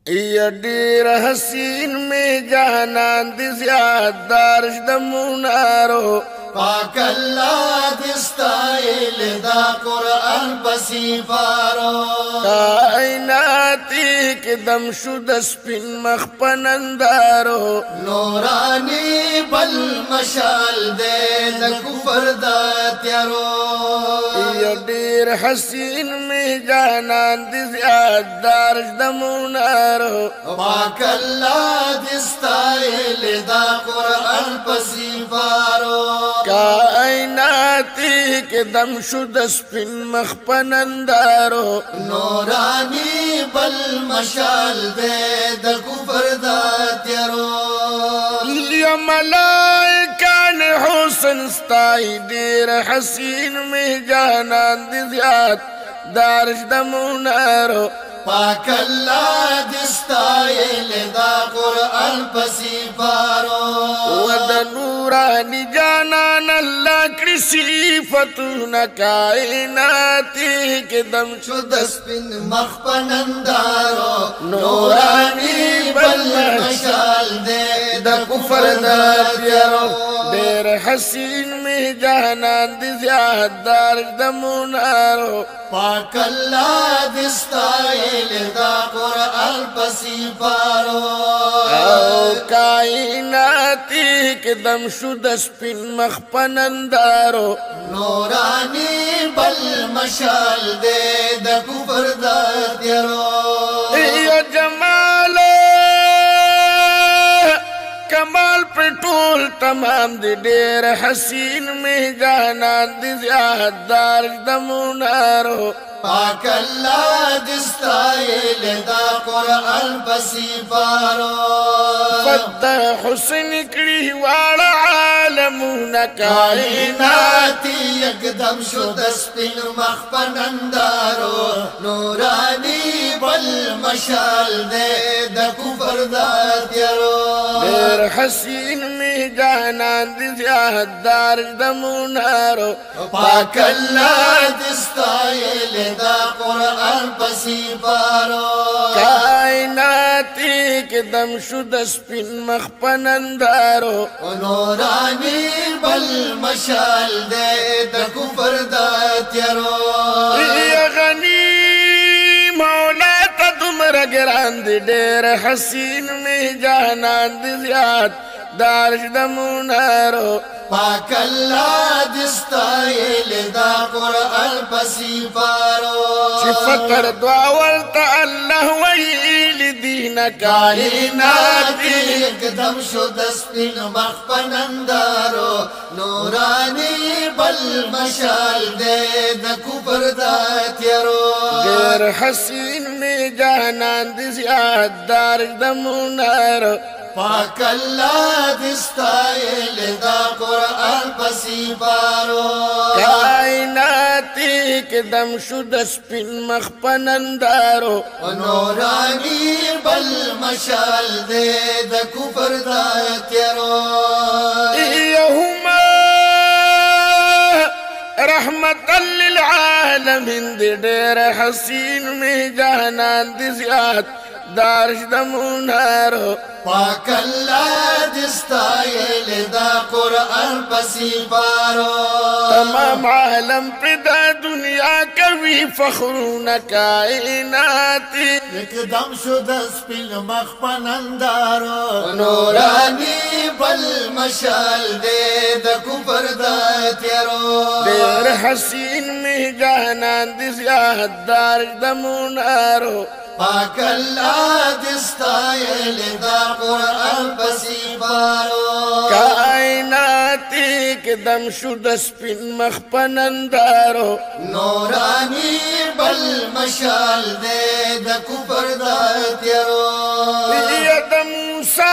یا ډیر حسین میں جانان دی زیاد دارش د منارو پاک اللہ دستائل دا قرآن پسیفارو کائناتی کے دم شد سپین مخ پنندارو نورانی بل مشال دے دا کفر دا تیارو یا ډیر حسین میں جانان دی زیاد دارش د منارو پاک اللہ دستائل دا قرآن پسیفارو کائناتی کے دم شد سپین مخ پنندارو نورانی بل مشال دے دا کفر دا تیارو یا ملائکان حسن ستائی دیر حسین میں جانان دی زیاد دارش د منارو پاک اللہ دستائل دا قرآن پسیفارو ود نورانی جانان اللہ کی صفتون کائناتی کے دم شد سپین مخ پنندارو نورانی بل مشال دے دا کفر دا تیارو دیر حسین میں جانان دی زیاد دارش د منارو پاک اللہ دستائل دا قرآن پسیفارو کائناتی کے دم شد سپین مخ پنندارو نورانی بل مشال دے دا کفر دا تیارو یا جمال کمال پہ ٹول تمام دی ڈیر حسین میں جانان دی زیاد دارش د منارو پاک اللہ دستائل دا قرآن پسیفارو فتح حسن کڑی والا عالمون کائناتی یکدم شد سپین مخ پنندارو نورانی بل مشال دے دا کفر دا تیارو دیر حسین میں جانان دی زیاد دارش د منارو پاک اللہ دستائل دا قرآن پسیفارو کائناتی کے دم شد سپین مخ پنندارو نورانی بل مشال دے دا کفر دا تیارو یا غنی مولا تا تمر گران دی ڈیر حسین میں جانان دی زیاد دارش د منارو پاک اللہ دستائل دا قرآن پسیفارو فکر دعوال تا اللہ ویل دین کائناتی اکدم شد سپین مخ پنندارو نورانی بل مشال دے دا کفر دا تیارو غیر حسین میں جانان دی زیاد دارش د منارو پاک اللہ دستائل دا قرآن پسیفارو کائناتی کے دم شد سپین مخ پنندارو نورانی بل مشال دے دا کفر دا تیارو یہما رحمت للعالمین دی ڈیر حسین میں جانان دی زیاد دارش د منارو پاک اللہ دستائل دا قرآن پسیفارو تمام عالم پیدا دنیا کوي فخرون کائناتی اکدم شد سپین مخ پنندارو نورانی بل مشال دے دا کفر دا تیارو دیر حسین میں جانان دی زیاد دارش د منارو پاک اللہ دستائل دا قرآن پسیفارو کائناتی کے دم شد سپین مخ پنندارو نورانی بل مشال دے دا کفر دا تیارو یا د موسیٰ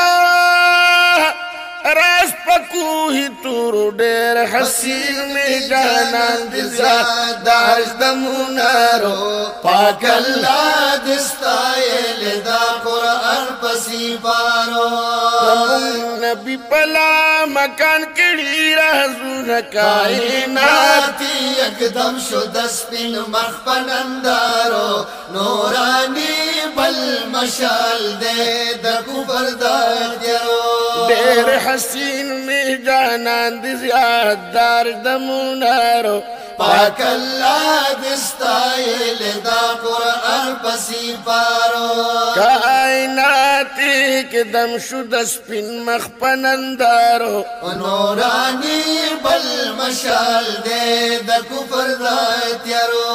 راس پکوہی تورو ڈیر حسین میں جانان دی زیاد دارش د منارو پاک اللہ دستائل دا قرآن پسیفارو نبی پلا مکان کڑی رازون کائناتی یکدم شد سپین مخ پنندارو نورانی بل مشال دے د کفر دا تیرو ډېر حسین می جانان دی زیاد دار د منارو پاک اللہ دستائل دا قرآن پسی پارو کائنات اقدم شد سپین مخ پنندارو نورانی بل مشال دے د کفر دا تیرو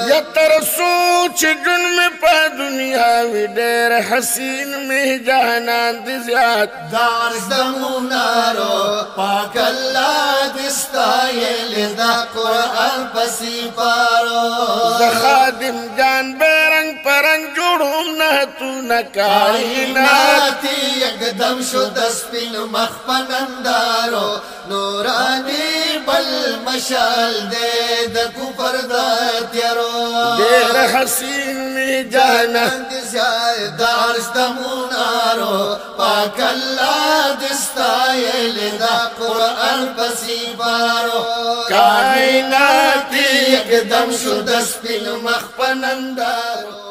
یا ترسو چھ جن میں پا دنیا وی ډېر حسین می جانان دی زیاد دار دمونارو پاک اللہ دستائل دا قرآن پسی پارو خادم جان بیرنگ پرنگ جوڑوم نہتو نکائنات یکدم شد سپین مخ پنندارو نورانی بل مشال دے د کفر دا تیرو ډېر حسین می جانان دارش دمونارو پاک اللہ دستائل دا قرآن پسی پارو کائنات یکدم شد سپین مخ پنندارو